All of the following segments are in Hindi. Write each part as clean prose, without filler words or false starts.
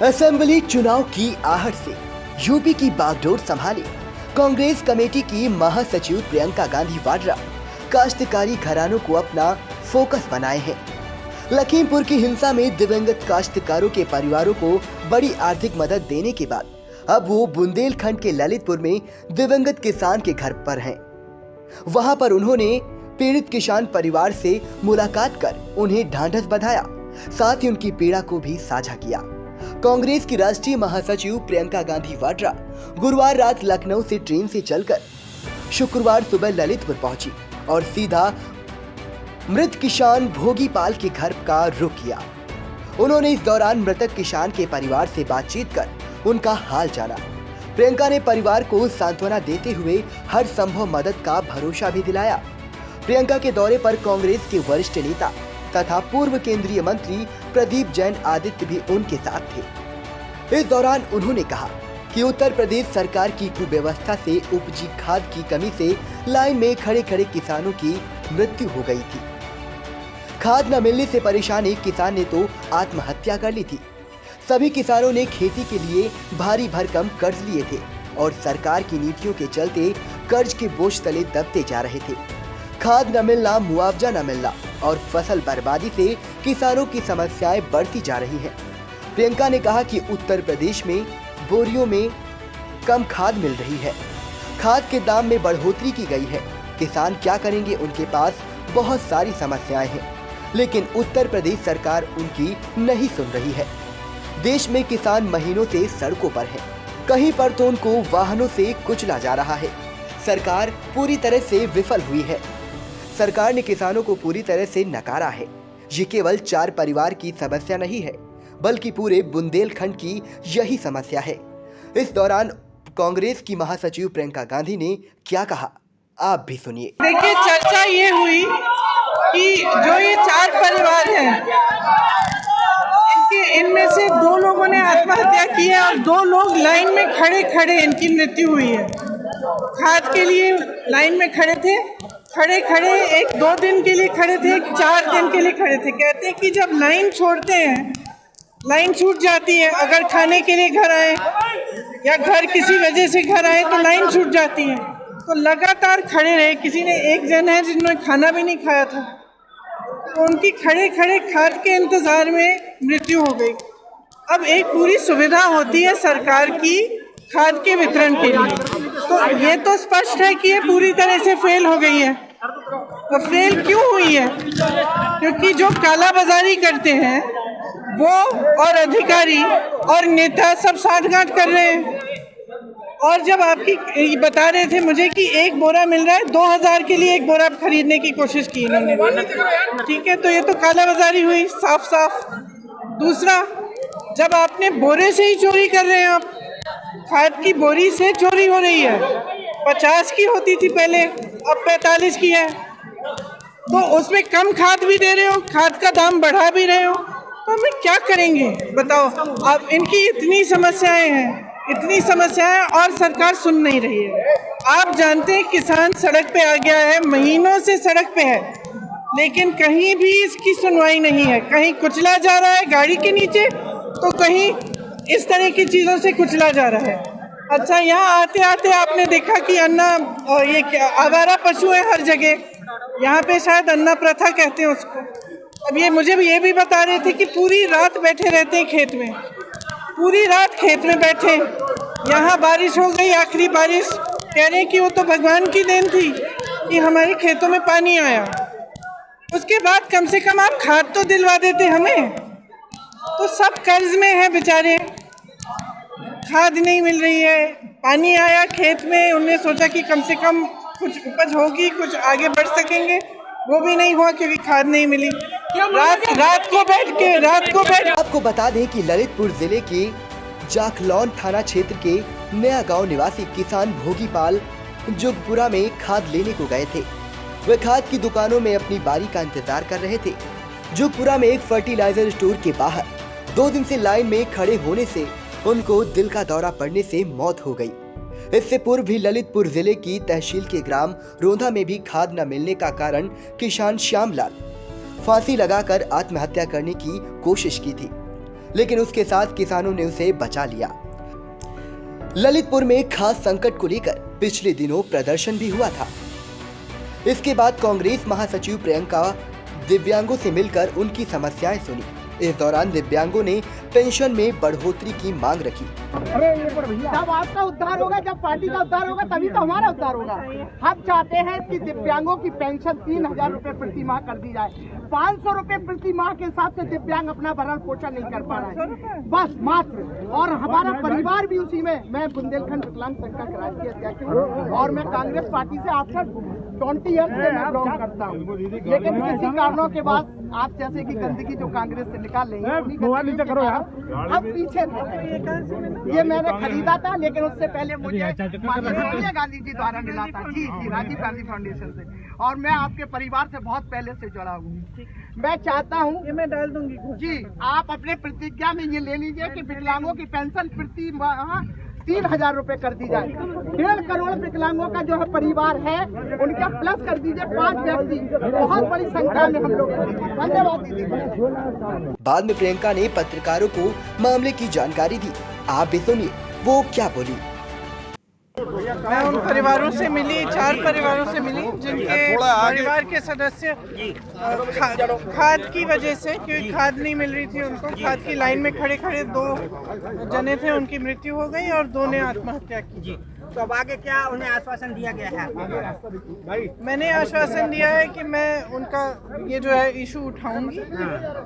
असेंबली चुनाव की आहट से यूपी की बागडोर संभाली कांग्रेस कमेटी की महासचिव प्रियंका गांधी वाड्रा काश्तकारी घरानों को अपना फोकस बनाए हैं। लखीमपुर की हिंसा में दिवंगत काश्तकारों के परिवारों को बड़ी आर्थिक मदद देने के बाद अब वो बुंदेलखंड के ललितपुर में दिवंगत किसान के घर पर हैं। वहां पर उन्होंने पीड़ित किसान परिवार से मुलाकात कर उन्हें ढांढस बंधाया, साथ ही उनकी पीड़ा को भी साझा किया। कांग्रेस की राष्ट्रीय महासचिव प्रियंका गांधी वाड्रा गुरुवार रात लखनऊ से ट्रेन से चलकर शुक्रवार सुबह ललितपुर पहुंची और सीधा मृत किसान भोगीपाल के घर का रुख किया। उन्होंने इस दौरान मृतक किसान के परिवार से बातचीत कर उनका हाल जाना। प्रियंका ने परिवार को सांत्वना देते हुए हर संभव मदद का भरोसा भी दिलाया। प्रियंका के दौरे पर कांग्रेस के वरिष्ठ नेता तथा पूर्व केंद्रीय मंत्री प्रदीप जैन आदित्य भी उनके साथ थे। इस दौरान उन्होंने कहा कि उत्तर प्रदेश सरकार की कुव्यवस्था से उपजी खाद की कमी से लाइन में खड़े खड़े किसानों की मृत्यु हो गई थी। खाद न मिलने से परेशान एक किसान ने तो आत्महत्या कर ली थी। सभी किसानों ने खेती के लिए भारी भरकम कर्ज लिए थे और सरकार की नीतियों के चलते कर्ज के बोझ तले दबते जा रहे थे। खाद न मिलना, मुआवजा न मिलना और फसल बर्बादी से किसानों की समस्याएं बढ़ती जा रही हैं। प्रियंका ने कहा कि उत्तर प्रदेश में बोरियों में कम खाद मिल रही है, खाद के दाम में बढ़ोतरी की गई है। किसान क्या करेंगे, उनके पास बहुत सारी समस्याएं हैं, लेकिन उत्तर प्रदेश सरकार उनकी नहीं सुन रही है। देश में किसान महीनों से सड़कों पर है, कहीं पर तो उनको वाहनों से कुचला जा रहा है। सरकार पूरी तरह से विफल हुई है। सरकार ने किसानों को पूरी तरह से नकारा है। ये केवल 4 परिवार की समस्या नहीं है, बल्कि पूरे बुंदेलखंड की यही समस्या है। इस दौरान कांग्रेस की महासचिव प्रियंका गांधी ने क्या कहा, आप भी सुनिए। देखिए, चर्चा ये हुई कि जो ये 4 परिवार हैं, इनमें से 2 लोगों ने आत्महत्या की है और 2 लोग लाइन में खड़े खड़े इनकी मृत्यु हुई है। खाद के लिए लाइन में खड़े थे, खड़े एक 2 दिन के लिए खड़े थे, 4 दिन के लिए खड़े थे। कहते हैं कि जब लाइन छोड़ते हैं, लाइन छूट जाती है। अगर खाने के लिए घर आए या घर किसी वजह से घर आए तो लाइन छूट जाती है, तो लगातार खड़े रहे। किसी ने, एक जन है जिन्होंने खाना भी नहीं खाया था, तो उनकी खड़े खड़े खाद के इंतज़ार में मृत्यु हो गई। अब एक पूरी सुविधा होती है सरकार की खाद के वितरण के लिए, तो ये तो स्पष्ट है कि ये पूरी तरह से फेल हो गई है। तो फेल क्यों हुई है? क्योंकि जो कालाबाजारी करते हैं वो और अधिकारी और नेता सब साठगांठ कर रहे हैं। और जब आपकी बता रहे थे मुझे कि 1 बोरा मिल रहा है, 2000 के लिए 1 बोरा खरीदने की कोशिश की इन्होंने। ठीक है, तो ये तो कालाबाजारी हुई साफ साफ। दूसरा, जब आपने बोरे से ही चोरी कर रहे हैं, आप खाद की बोरी से चोरी हो रही है। 50 की होती थी पहले, अब 45 की है, तो उसमें कम खाद भी दे रहे हो, खाद का दाम बढ़ा भी रहे हो, तो हमें क्या करेंगे बताओ। अब इनकी इतनी समस्याएं और सरकार सुन नहीं रही है। आप जानते हैं किसान सड़क पे आ गया है, महीनों से सड़क पे है, लेकिन कहीं भी इसकी सुनवाई नहीं है। कहीं कुचला जा रहा है गाड़ी के नीचे, तो कहीं इस तरह की चीज़ों से कुचला जा रहा है। अच्छा, यहाँ आते आते आपने देखा कि ये क्या आवारा पशु है हर जगह, यहाँ पे शायद अन्ना प्रथा कहते हैं उसको। अब ये मुझे भी ये भी बता रहे थे कि पूरी रात बैठे रहते हैं खेत में, पूरी रात खेत में बैठे। यहाँ बारिश हो गई, आखिरी बारिश, कह रहे हैं कि वो तो भगवान की देन थी कि हमारे खेतों में पानी आया। उसके बाद कम से कम आप खाद तो दिलवा देते हमें। तो सब कर्ज में है बेचारे, खाद नहीं मिल रही है। पानी आया खेत में, उन्होंने सोचा कि कम से कम कुछ उपज होगी, कुछ आगे बढ़ सकेंगे, वो भी नहीं हुआ क्योंकि खाद नहीं मिली। रात को बैठ आपको बता दें कि ललितपुर जिले के जाखलौन थाना क्षेत्र के नया गांव निवासी किसान भोगीपाल जुगपुरा में खाद लेने को गए थे। वे खाद की दुकानों में अपनी बारी का इंतजार कर रहे थे। जुगपुरा में एक फर्टिलाइजर स्टोर के बाहर 2 दिन से लाइन में खड़े होने से उनको दिल का दौरा पड़ने से मौत हो गई। इससे पूर्व भी ललितपुर जिले की तहसील के ग्राम रोंधा में भी खाद न मिलने का कारण किसान श्यामलाल फांसी लगाकर आत्महत्या करने की कोशिश की थी। लेकिन उसके साथ किसानों ने उसे बचा लिया। ललितपुर में खास संकट को लेकर पिछले दिनों प्रदर्शन भी हुआ था। इसके बाद कांग्रेस महासचिव प्रियंका दिव्यांगों से मिलकर उनकी समस्याएं सुनी। इस दौरान दिव्यांगों ने पेंशन में बढ़ोतरी की मांग रखी। जब आपका उद्धार होगा, जब पार्टी का उद्धार होगा, तभी तो हमारा उद्धार होगा। हम चाहते हैं कि दिव्यांगों की पेंशन 3,000 रुपए प्रति माह कर दी जाए। 500 रुपए प्रति माह के हिसाब से दिव्यांग अपना भरण पोषण नहीं कर पा रहा है, बस मात्र। और हमारा परिवार भी उसी में। मैं बुंदेलखंड विकलांग संघ का राष्ट्रीय अध्यक्ष हूँ और मैं कांग्रेस पार्टी से आफ्टर 20 ईयर्स से मैं बिलोंग करता हूँ। लेकिन किसी कारणों के बाद आप जैसे कि गंदगी जो कांग्रेस से निकाल रही है, अब पीछे ये मैंने खरीदा था, लेकिन उससे पहले मुझे सोनिया गांधी जी द्वारा मिला था। जी, राजीव गांधी फाउंडेशन से। और मैं आपके परिवार से बहुत पहले से जुड़ा हूँ। मैं चाहता हूँ, ये मैं डाल दूंगी जी, आप अपने प्रतिज्ञा में ये ले लीजिए कि विकलांगों की पेंशन प्रति माह 3,000 रुपए कर दी जाए। 1.5 करोड़ विकलांगों का जो है परिवार है, उनका प्लस कर दीजिए 5 व्यक्ति। बहुत बड़ी संख्या में हम लोग। धन्यवाद दीदी। बाद में प्रियंका ने पत्रकारों को मामले की जानकारी दी। आप भी सुनिए वो क्या बोली। मैं उन परिवारों से मिली, 4 परिवारों से मिली जिनके परिवार के सदस्य खाद की वजह से, क्योंकि खाद नहीं मिल रही थी उनको, खाद की लाइन में खड़े खड़े 2 जने थे, उनकी मृत्यु हो गई और 2 ने आत्महत्या की। तो अब आगे क्या उन्हें आश्वासन दिया गया है? मैंने आश्वासन दिया है कि मैं उनका ये जो है इशू उठाऊंगी,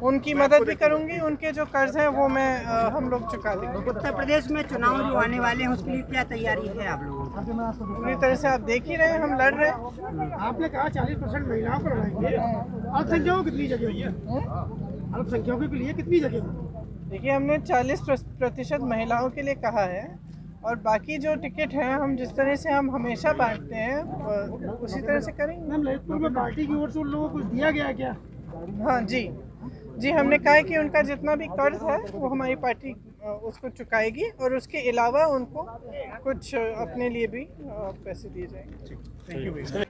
उनकी मदद भी करूंगी, उनके जो कर्ज है वो मैं हम लोग चुका देंगे। उत्तर प्रदेश में चुनाव जो आने वाले हैं उसके लिए क्या तैयारी है आप लोगों की? पूरी तरह से आप देख ही रहे हैं, हम लड़ रहे हैं। आपने कहा 40% महिलाओं को लड़ाएंगे, अल्पसंख्यकों को कितनी जगह होगी? अल्पसंख्यकों के लिए कितनी जगह होगी? देखिए, हमने 40% महिलाओं के लिए कहा है और बाकी जो टिकट हैं हम जिस तरह से हम हमेशा बांटते हैं उसी तरह से करेंगे। मैम, ललितपुर में पार्टी की ओर से उन लोगों को कुछ दिया गया है क्या? हाँ जी, हमने कहा है कि उनका जितना भी कर्ज है वो हमारी पार्टी उसको चुकाएगी और उसके अलावा उनको कुछ अपने लिए भी पैसे दिए जाएंगे।